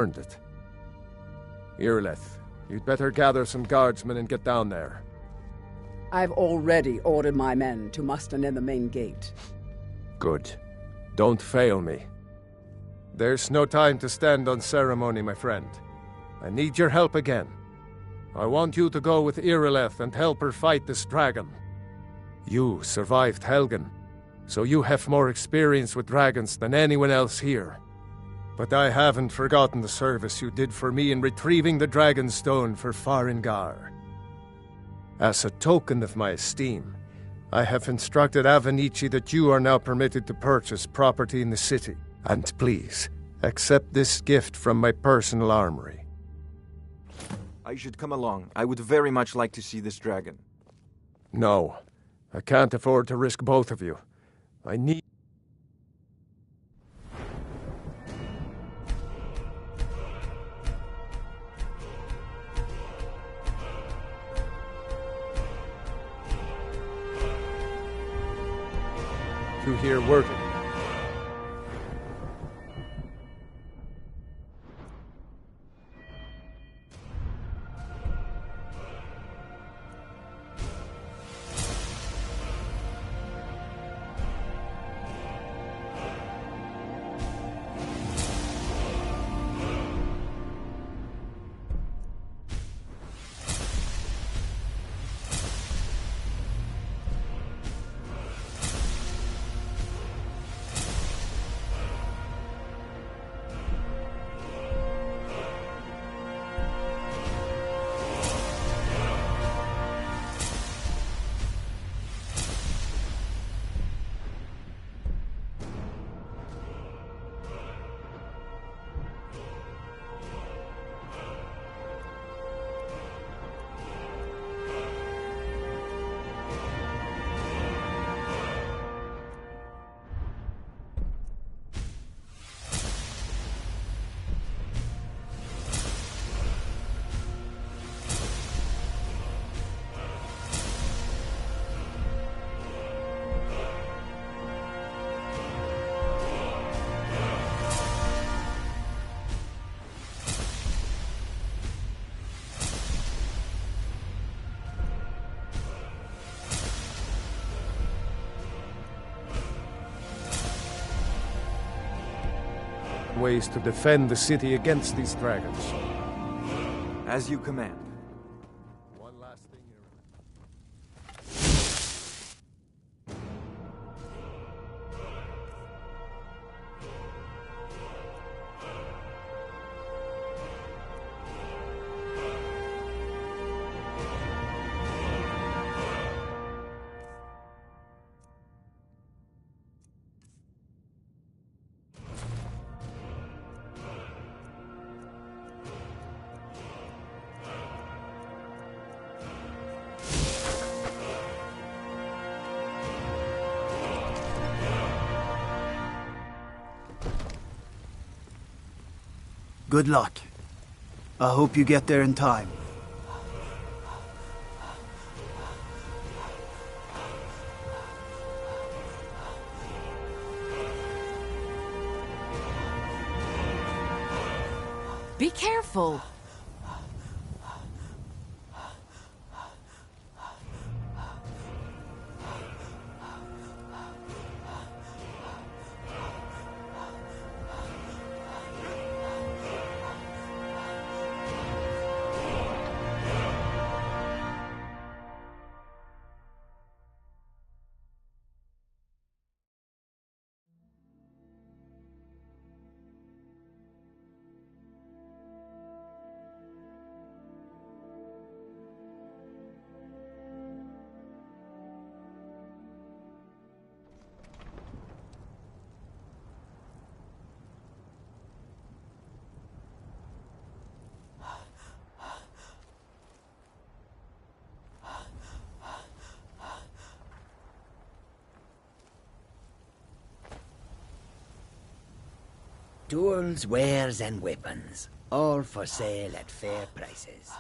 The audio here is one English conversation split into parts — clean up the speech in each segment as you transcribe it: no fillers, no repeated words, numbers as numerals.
earned it. Irileth, you'd better gather some guardsmen and get down there. I've already ordered my men to muster near the main gate. Good. Don't fail me. There's no time to stand on ceremony, my friend. I need your help again. I want you to go with Irileth and help her fight this dragon. You survived Helgen, so you have more experience with dragons than anyone else here. But I haven't forgotten the service you did for me in retrieving the Dragon Stone for Farengar. As a token of my esteem, I have instructed Avenici that you are now permitted to purchase property in the city. And please, accept this gift from my personal armory. I should come along. I would very much like to see this dragon. No, I can't afford to risk both of you. I need... to hear word. ways to defend the city against these dragons. As you command. One last thing here. Good luck. I hope you get there in time. Be careful. Tools, wares, and weapons, all for sale at fair prices.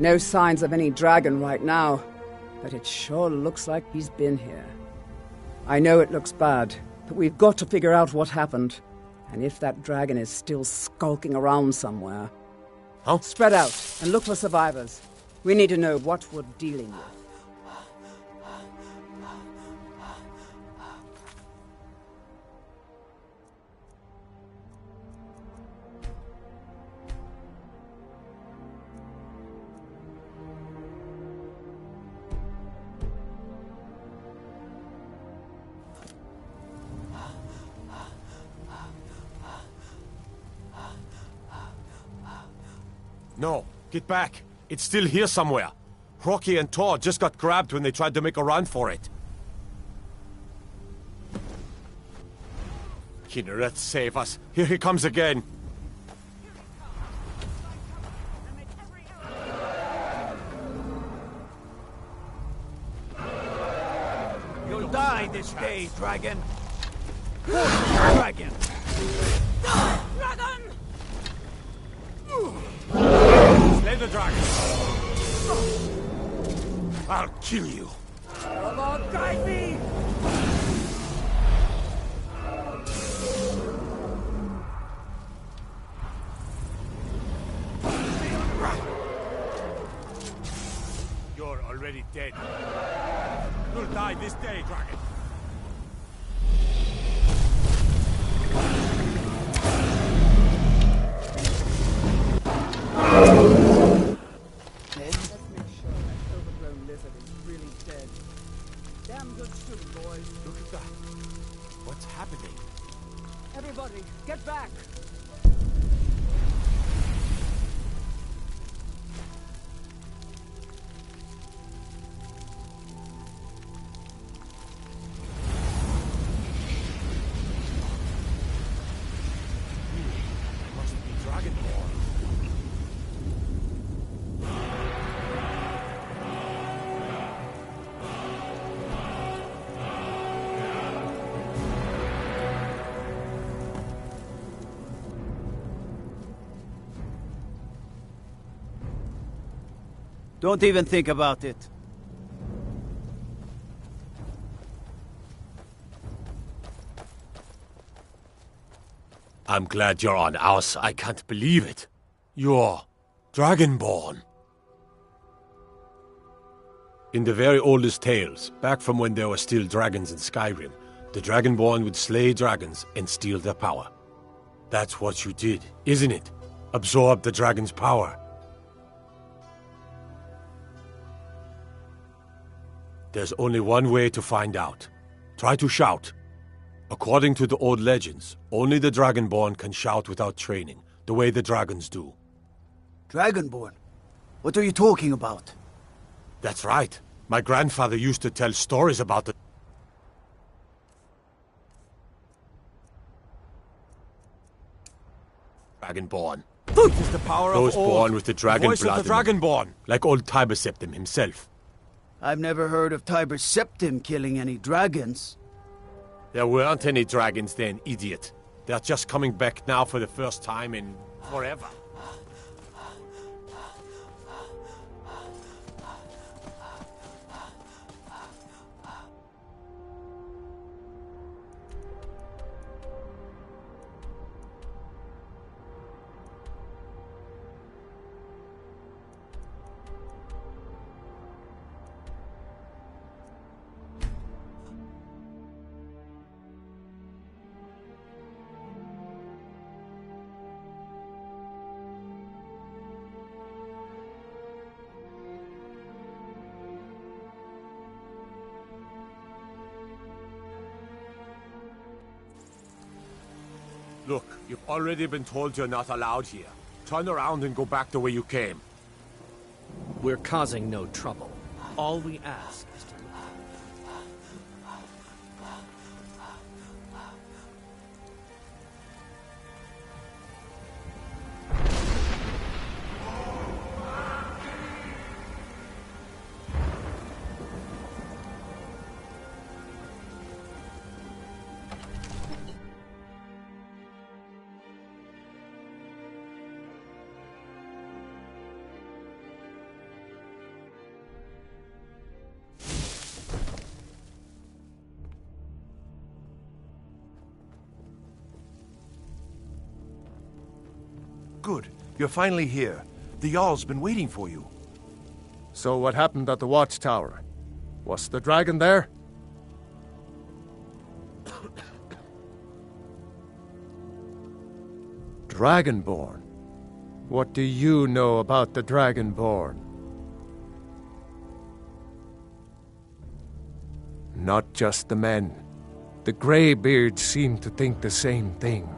No signs of any dragon right now, but it sure looks like he's been here. I know it looks bad, but we've got to figure out what happened. And if that dragon is still skulking around somewhere... Huh? Spread out and look for survivors. We need to know what we're dealing with. No, get back. It's still here somewhere. Rocky and Thor just got grabbed when they tried to make a run for it. Kinneret, save us. Here he comes again. You'll die this day, dragon. Dragon. Dragon! Slay the dragon. I'll kill you. Lord, guide me! You're already dead. You'll die this day, dragon. Let's make sure that overgrown lizard is really dead. Damn good shooting, boys. Look at that. What's happening? Everybody, get back! Must be Dragonborn. Don't even think about it. I'm glad you're on our side. I can't believe it. You're Dragonborn. In the very oldest tales, back from when there were still dragons in Skyrim, the Dragonborn would slay dragons and steal their power. That's what you did, isn't it? Absorb the dragon's power. There's only one way to find out. Try to shout. According to the old legends, only the Dragonborn can shout without training, the way the dragons do. Dragonborn? What are you talking about? That's right. My grandfather used to tell stories about the Dragonborn. This is the power Those of old. born with the dragon Voice blood of the in them, Dragonborn. like old Tiber Septim himself. I've never heard of Tiber Septim killing any dragons. There weren't any dragons then, idiot. They're just coming back now for the first time in forever. Look, you've already been told you're not allowed here. Turn around and go back the way you came. We're causing no trouble. All we ask is to... Good. You're finally here. The Jarl's been waiting for you. So what happened at the watchtower? Was the dragon there? Dragonborn? What do you know about the Dragonborn? Not just the men. The Greybeards seem to think the same thing.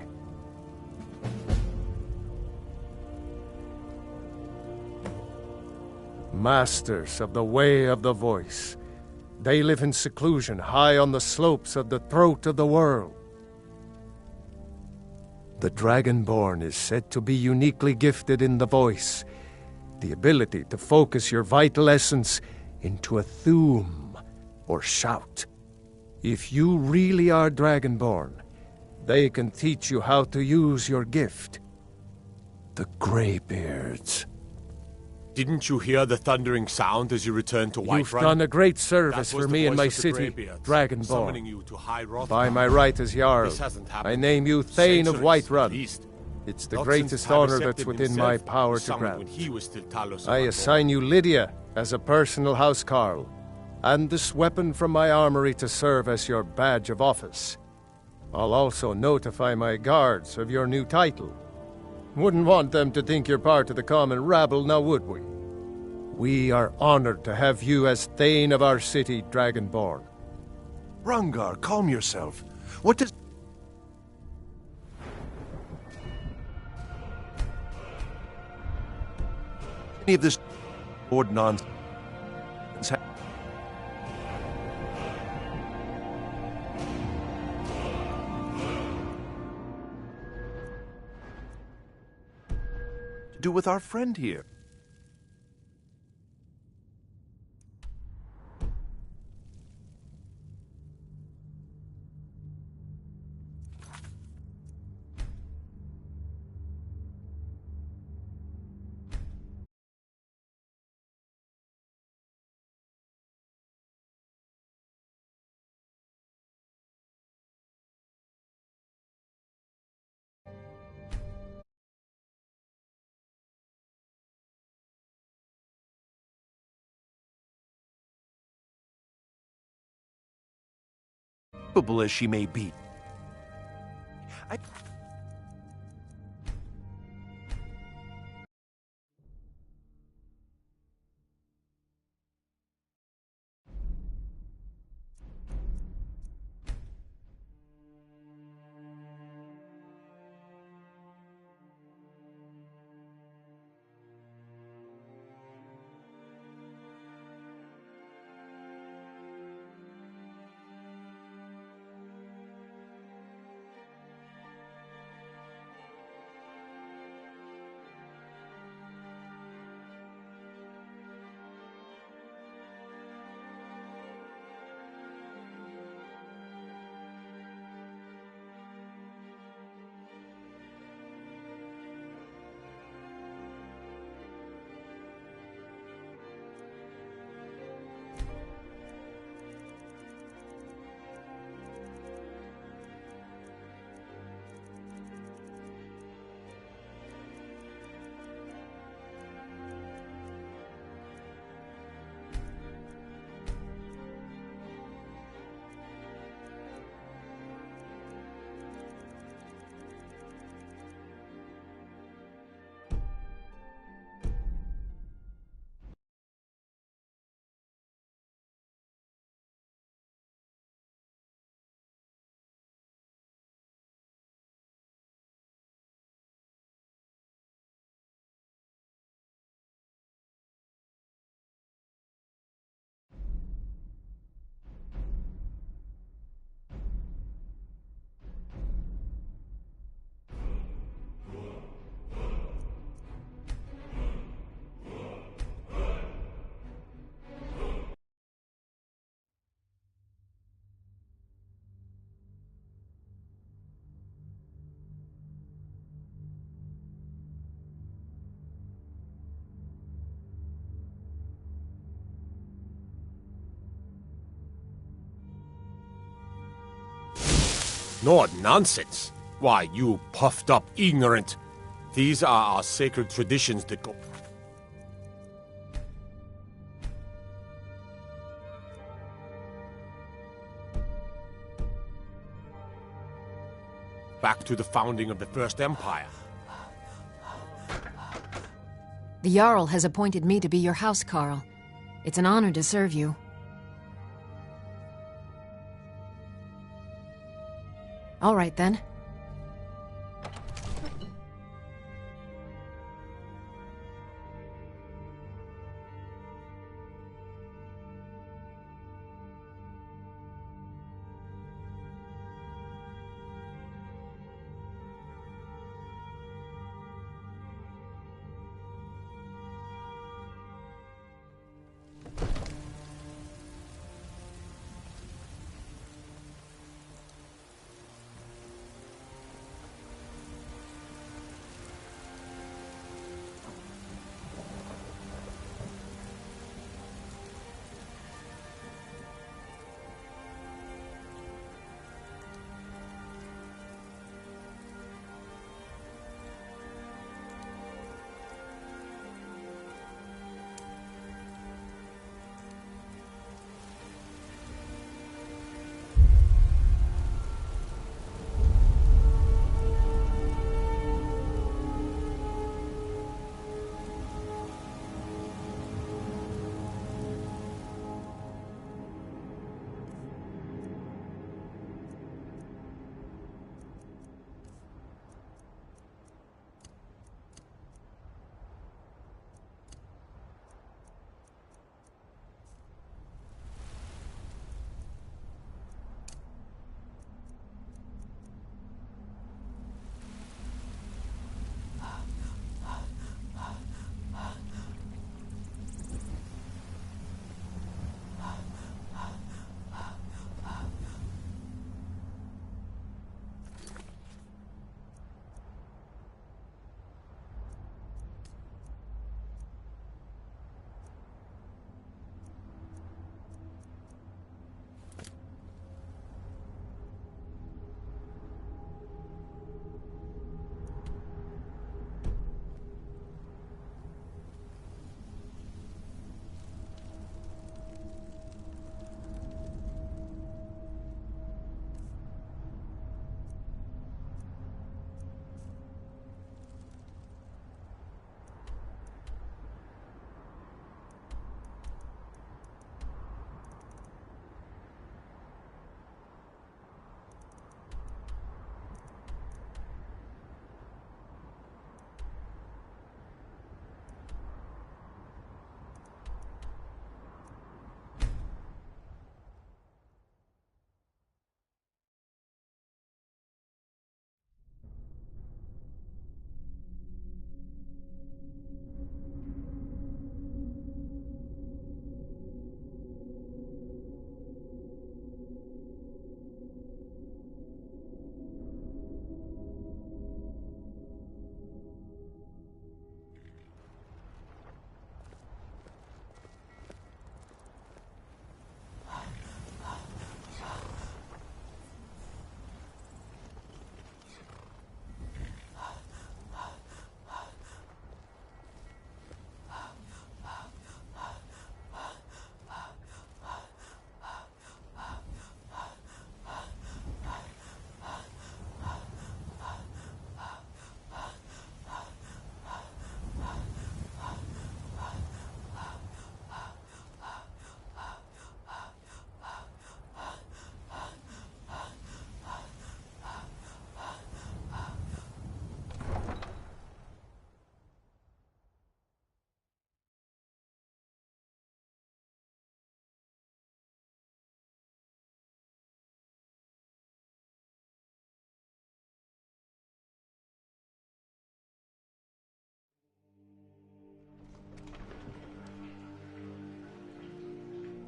Masters of the Way of the Voice. They live in seclusion high on the slopes of the throat of the world. The Dragonborn is said to be uniquely gifted in the voice, the ability to focus your vital essence into a thume or shout. If you really are Dragonborn, they can teach you how to use your gift. The Greybeards. Didn't you hear the thundering sound as you returned to Whiterun? You've done a great service for me and my city, Dragonborn. By my right as Jarl, I name you Thane of Whiterun. It's the greatest honor that's within my power to grant. I assign you Lydia as a personal housecarl, and this weapon from my armory to serve as your badge of office. I'll also notify my guards of your new title. Wouldn't want them to think you're part of the common rabble, now would we? We are honored to have you as Thane of our city, Dragonborn. Rungar, calm yourself. What does... any of this board nonsense to do with our friend here? Capable as she may be. No nonsense. Why, you puffed up ignorant. These are our sacred traditions that go back to the founding of the First Empire. The Jarl has appointed me to be your housecarl. It's an honor to serve you. All right, then.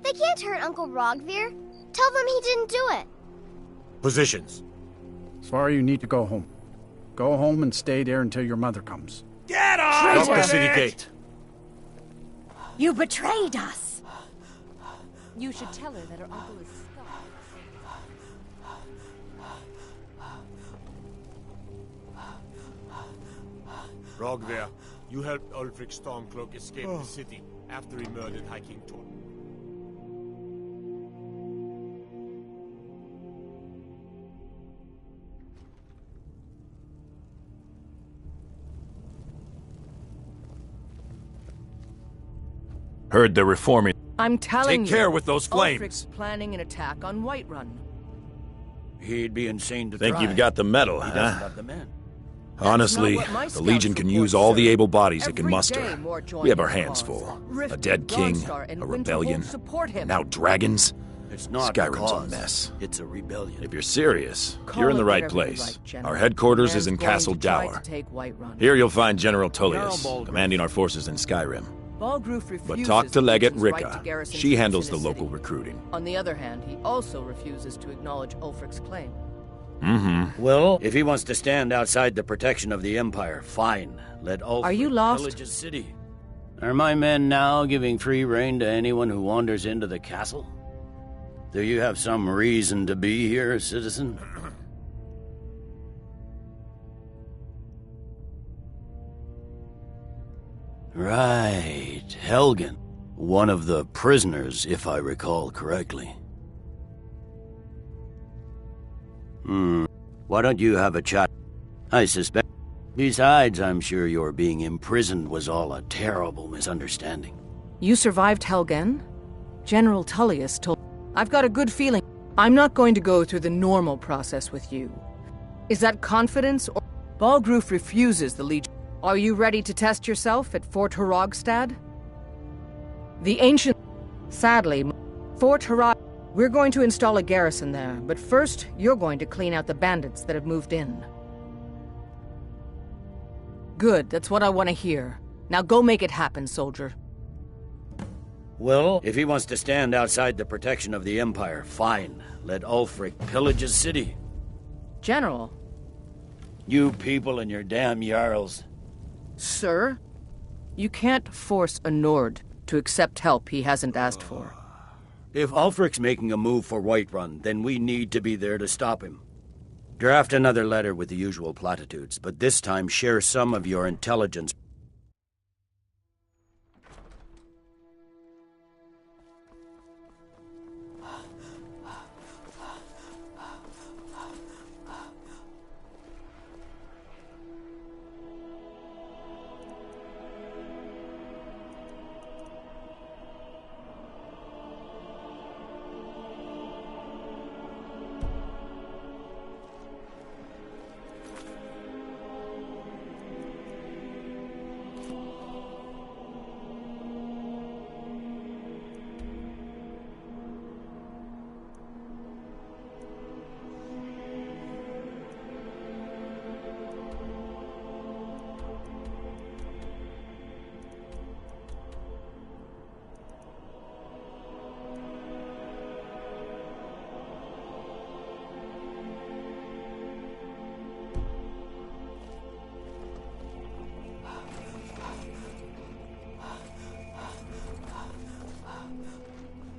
They can't hurt Uncle Rogvir. Tell them he didn't do it. Positions. Svar, you need to go home. Go home and stay there until your mother comes. Get on! Lock the city gate. You betrayed us! You should tell her that her uncle is scarred. Rogver, you helped Ulfric Stormcloak escape the city after he murdered High King Tor. Heard they're reforming. I'm telling you. Take care with those flames. Ulfric's planning an attack on Whiterun. He'd be insane to Think try. you've got the metal, He huh? doesn't have the men. Honestly, the Legion can use all the able bodies it can muster. We have our hands full. A dead king, a rebellion, and now dragons. It's not Skyrim's a cause. mess. It's a rebellion. If you're serious, Call you're in the it right whatever you place. like, General. Our headquarters Man's is in going Castle to try Dour. to take Whiterun. Here you'll find General Tullius, Jarl Balgruuf. commanding our forces in Skyrim. Balgruuf refuses But talk to the Legate Legion's right to Rika. garrison She troops handles in the the local city. recruiting. On the other hand, he also refuses to acknowledge Ulfric's claim. Mm-hmm. Well, if he wants to stand outside the protection of the Empire, fine. Let Ulfric Are you lost? pillage his city. Are my men now giving free rein to anyone who wanders into the castle? Do you have some reason to be here, citizen? Right, Helgen. One of the prisoners, if I recall correctly. Why don't you have a chat? I suspect. Besides, I'm sure your being imprisoned was all a terrible misunderstanding. You survived Helgen? General Tullius told... I've got a good feeling. I'm not going to go through the normal process with you. Is that confidence or... Balgruuf refuses the Legion. Are you ready to test yourself at Fort Hrogstad? The ancient... Sadly, Fort Hrog... We're going to install a garrison there, but first, you're going to clean out the bandits that have moved in. Good, that's what I want to hear. Now go make it happen, soldier. Well, if he wants to stand outside the protection of the Empire, fine. Let Ulfric pillage his city. General. You people and your damn Jarls. Sir? You can't force a Nord to accept help he hasn't asked for. If Ulfric's making a move for Whiterun, then we need to be there to stop him. Draft another letter with the usual platitudes, but this time share some of your intelligence.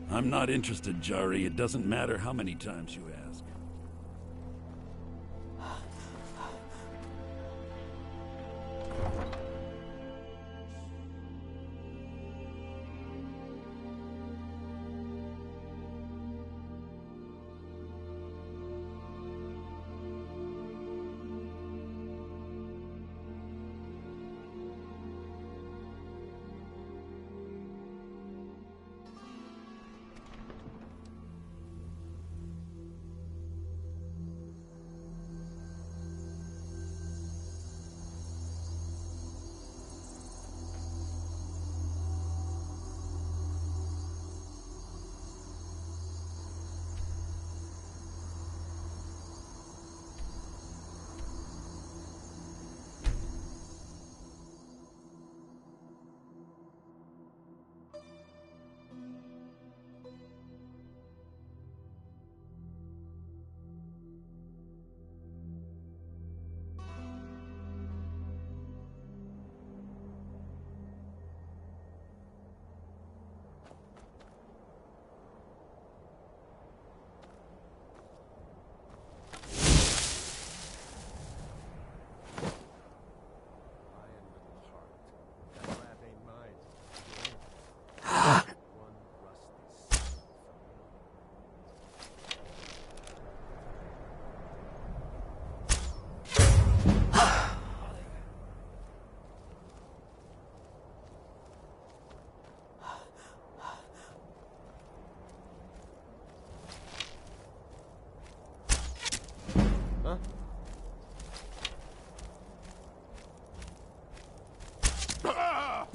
I'm not interested, Jari. It doesn't matter how many times you ask.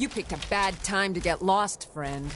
You picked a bad time to get lost, friend.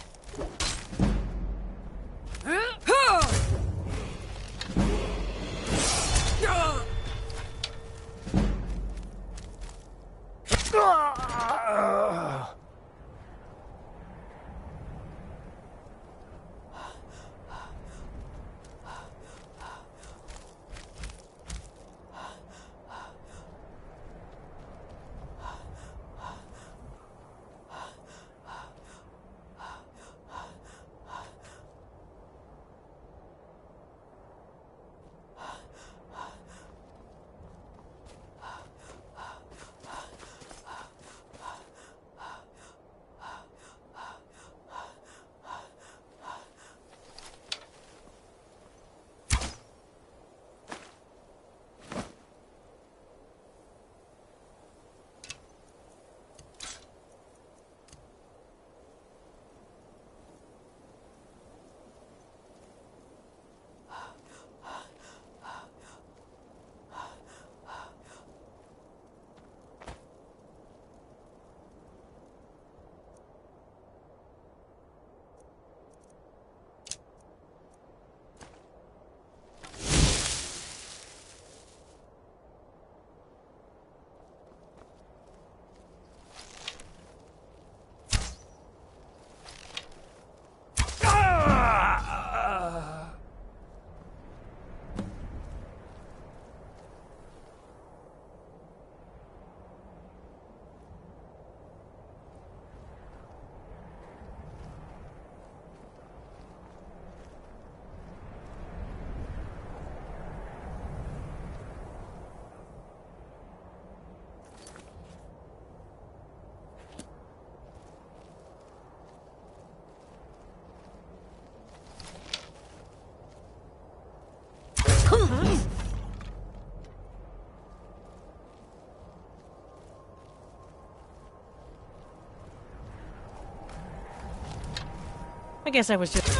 I guess I was just...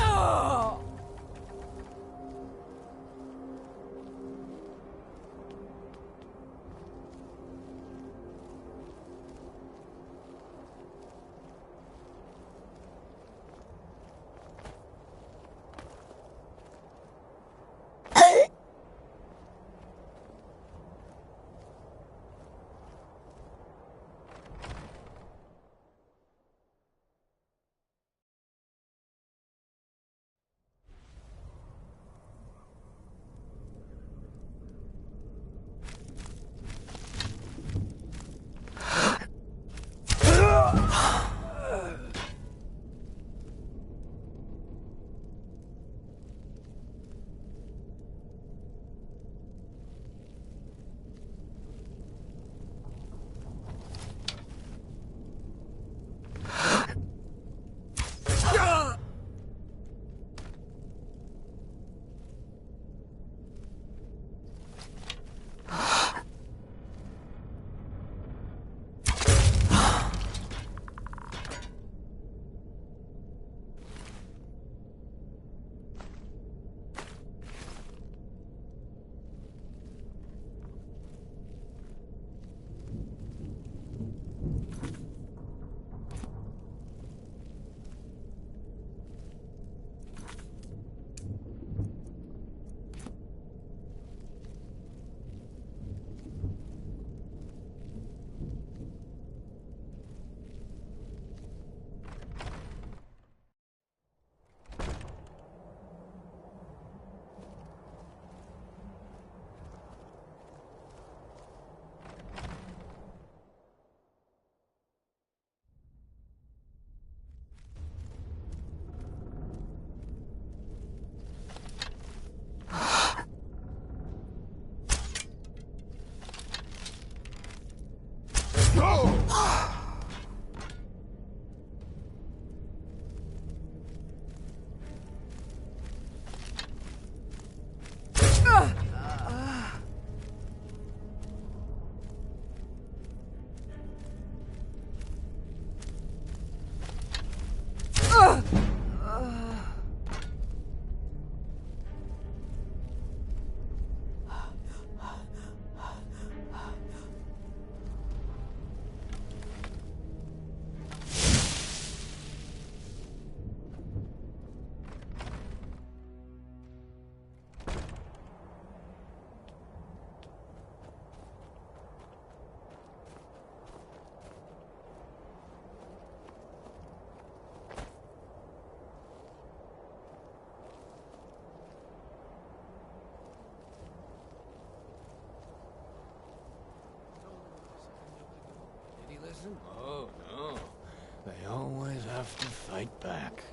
have to fight back.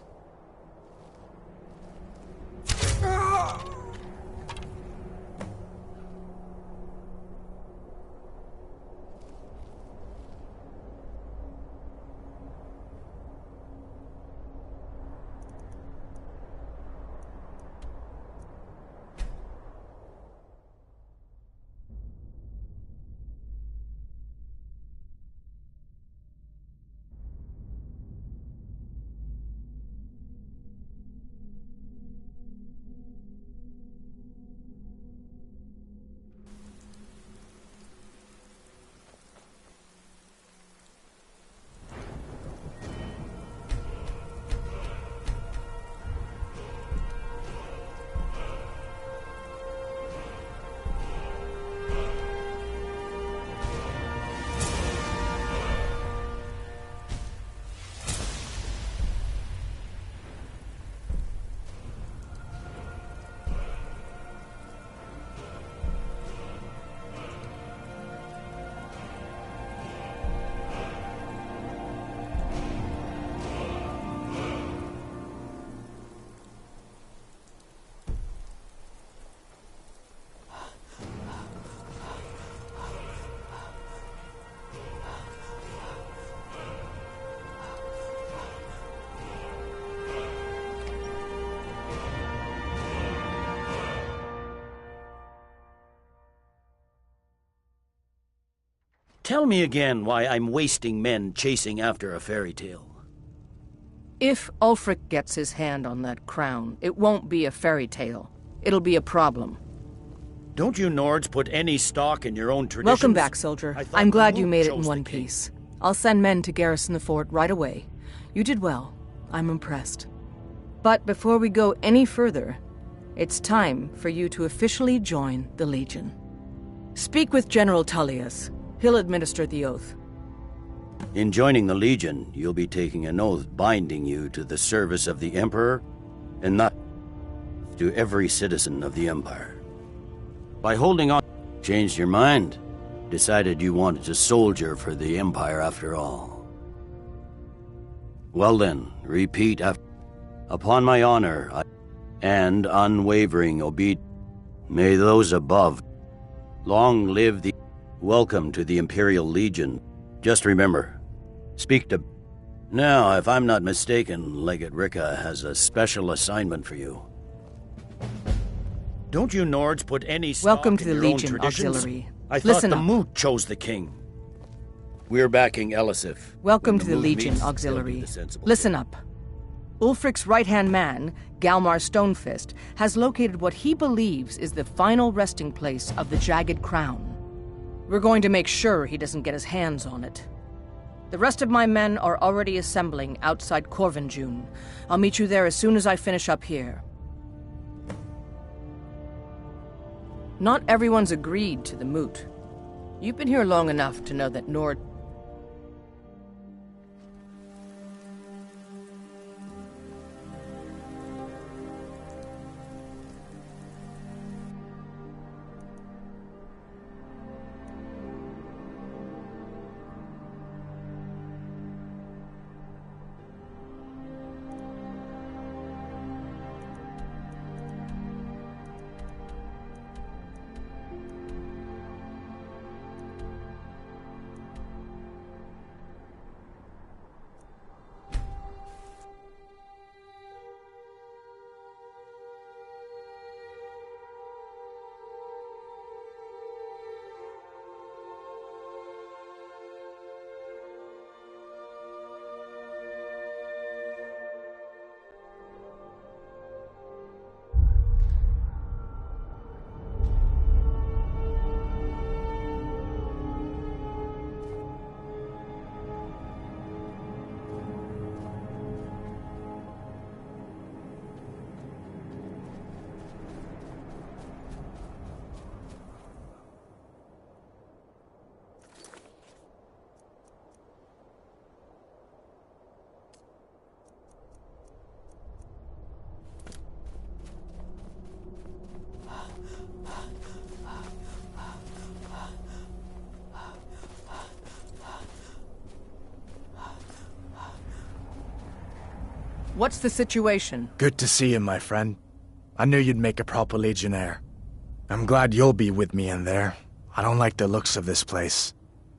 Tell me again why I'm wasting men chasing after a fairy tale. If Ulfric gets his hand on that crown, it won't be a fairy tale. It'll be a problem. Don't you Nords put any stock in your own traditions? Welcome back, soldier. I'm glad you made it in one piece. I'll send men to garrison the fort right away. You did well. I'm impressed. But before we go any further, it's time for you to officially join the Legion. Speak with General Tullius. He'll administer the oath. In joining the Legion, you'll be taking an oath binding you to the service of the Emperor, and not to every citizen of the Empire. By holding on, changed your mind, decided you wanted to soldier for the Empire after all. Well then, repeat after. Upon my honor and unwavering obedience, may those above long live the... Welcome to the Imperial Legion. Just remember, speak to... Now, if I'm not mistaken, Legate Ricka has a special assignment for you. Don't you Nords put any stock Welcome to in the your Legion, own traditions? Auxiliary. I thought Listen the up. Moot chose the king. We're backing Elisif. Welcome When to the Moot Legion, meets, they'll do Auxiliary. the sensible Listen up. Ulfric's right-hand man, Galmar Stonefist, has located what he believes is the final resting place of the Jagged Crown. We're going to make sure he doesn't get his hands on it. The rest of my men are already assembling outside Corvinjune. I'll meet you there as soon as I finish up here. Not everyone's agreed to the moot. You've been here long enough to know that Nord... What's the situation? Good to see you, my friend. I knew you'd make a proper legionnaire. I'm glad you'll be with me in there. I don't like the looks of this place.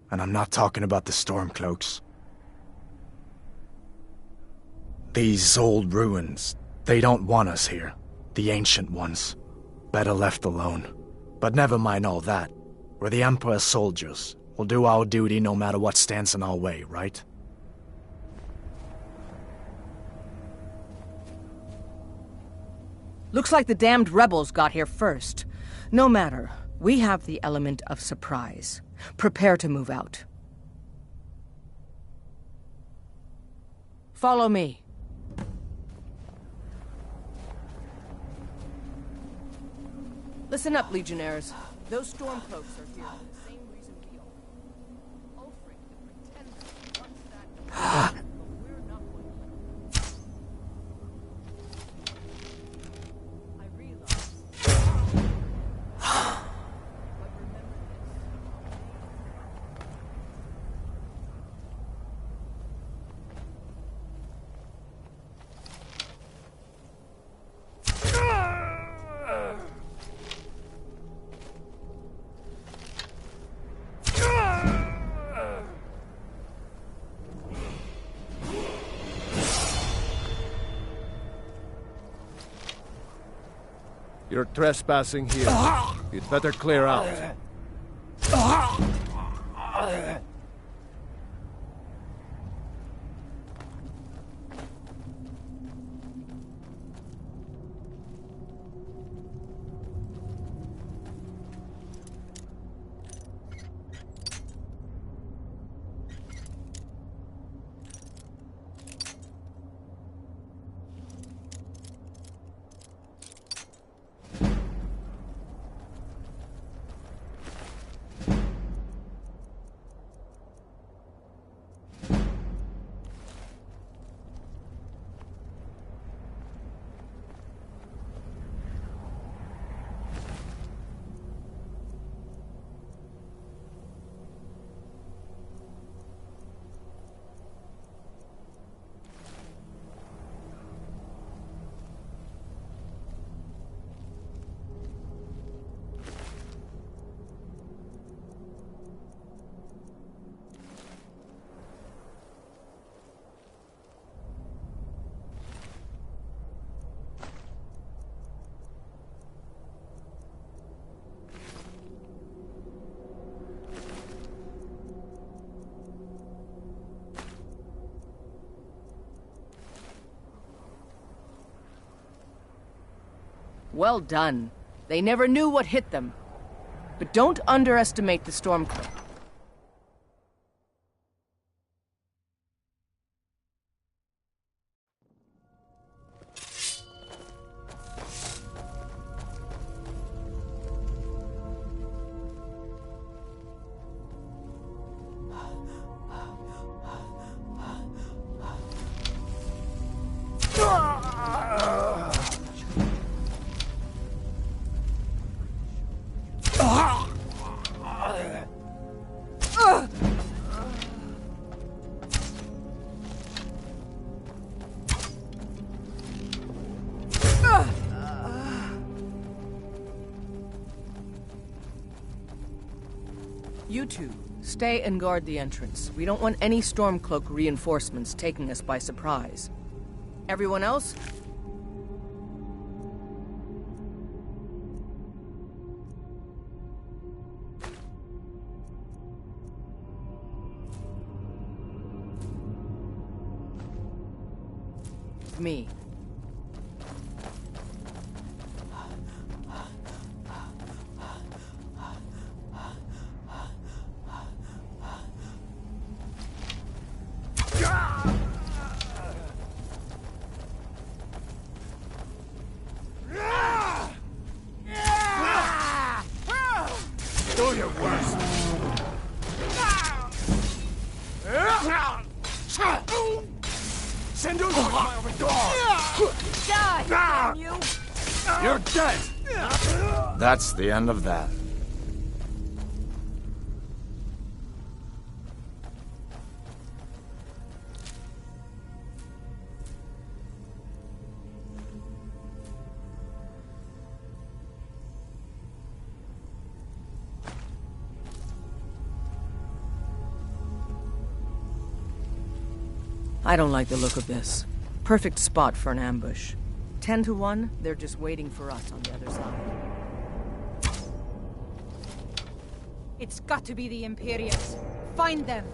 And I'm not talking about the Stormcloaks. These old ruins, they don't want us here. The ancient ones. Better left alone. But never mind all that. We're the Emperor's soldiers. We'll do our duty no matter what stands in our way, right? Looks like the damned rebels got here first. No matter. We have the element of surprise. Prepare to move out. Follow me. Listen up, Legionnaires. Those Stormcloaks are here for the same reason we are. Ulfric, the Pretender, wants that... but we're not one of them. I realize... You're trespassing here. You'd better clear out. Well done. They never knew what hit them. But don't underestimate the Stormcloak. You two, stay and guard the entrance. We don't want any Stormcloak reinforcements taking us by surprise. Everyone else? Me. Do your worst. Send those my over door. Die, damn you! You're dead. That's the end of that. I don't like the look of this. Perfect spot for an ambush. 10 to 1, they're just waiting for us on the other side. It's got to be the Imperials. Find them!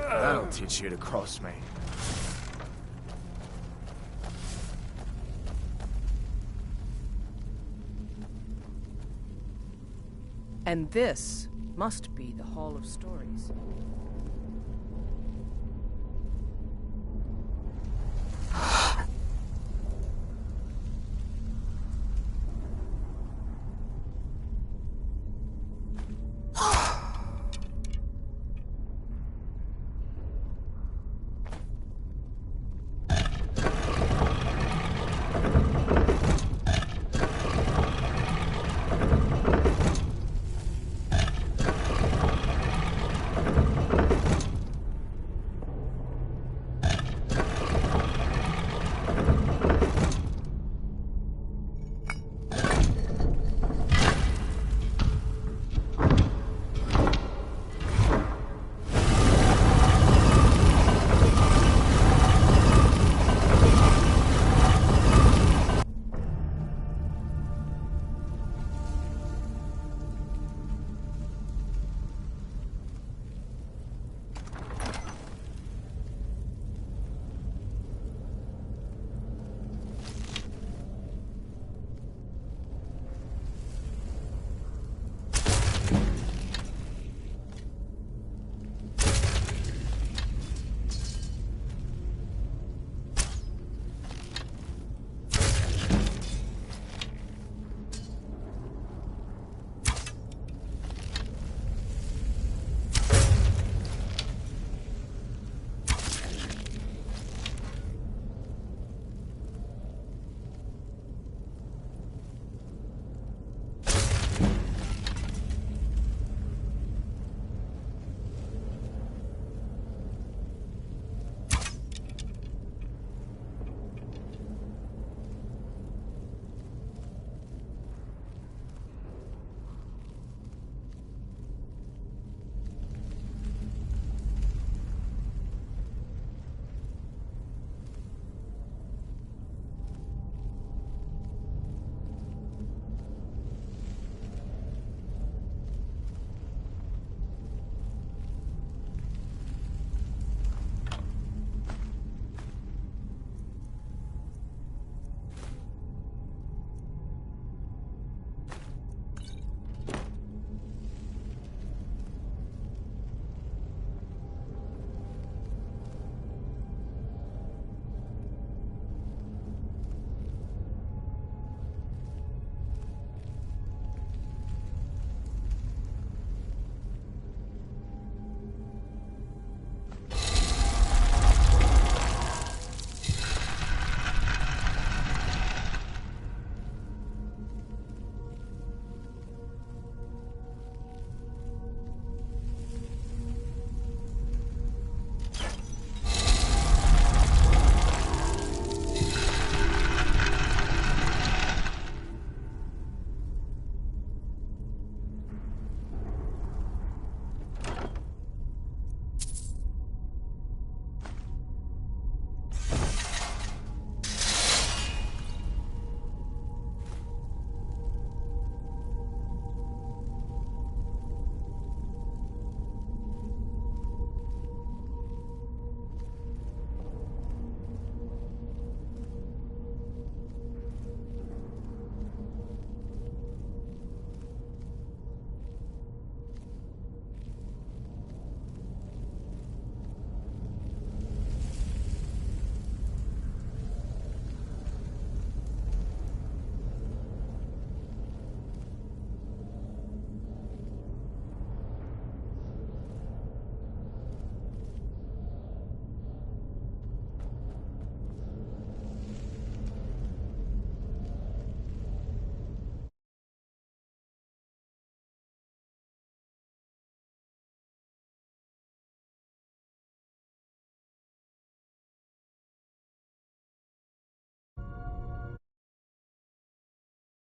That'll teach you to cross me. And this must be the Hall of Stories.